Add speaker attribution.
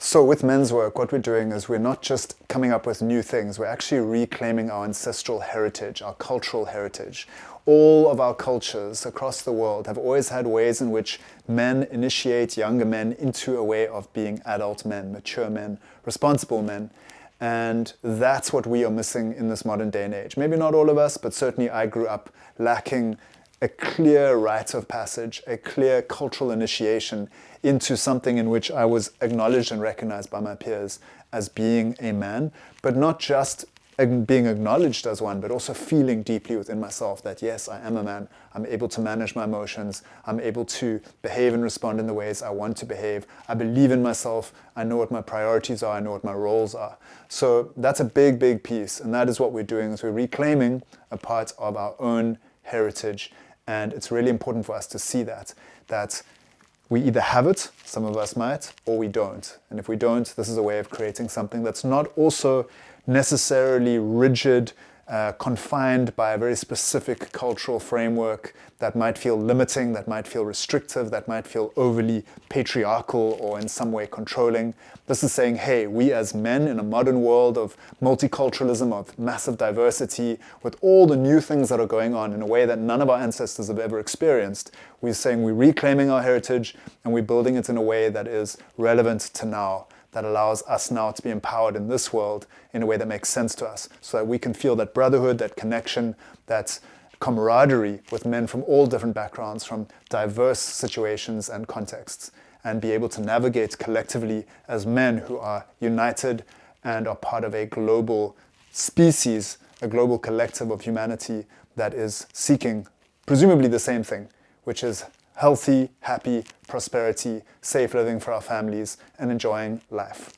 Speaker 1: So with Menswork, what we're doing is we're not just coming up with new things, we're actually reclaiming our ancestral heritage, our cultural heritage. All of our cultures across the world have always had ways in which men initiate younger men into a way of being adult men, mature men, responsible men. And that's what we are missing in this modern day and age. Maybe not all of us, but certainly I grew up lacking a clear rite of passage, a clear cultural initiation into something in which I was acknowledged and recognized by my peers as being a man, but not just being acknowledged as one, but also feeling deeply within myself that yes, I am a man. I'm able to manage my emotions. I'm able to behave and respond in the ways I want to behave. I believe in myself. I know what my priorities are. I know what my roles are. So that's a big, big piece. And that is what we're doing, is we're reclaiming a part of our own heritage. And it's really important for us to see that we either have it, some of us might, or we don't. And if we don't, this is a way of creating something that's not also necessarily rigid, confined by a very specific cultural framework that might feel limiting, that might feel restrictive, that might feel overly patriarchal or in some way controlling. This is saying, hey, we as men in a modern world of multiculturalism, of massive diversity, with all the new things that are going on in a way that none of our ancestors have ever experienced, we're saying we're reclaiming our heritage and we're building it in a way that is relevant to now, that allows us now to be empowered in this world in a way that makes sense to us, so that we can feel that brotherhood, that connection, that camaraderie with men from all different backgrounds, from diverse situations and contexts, and be able to navigate collectively as men who are united and are part of a global species, a global collective of humanity that is seeking presumably the same thing, which is healthy, happy, prosperity, safe living for our families, and enjoying life.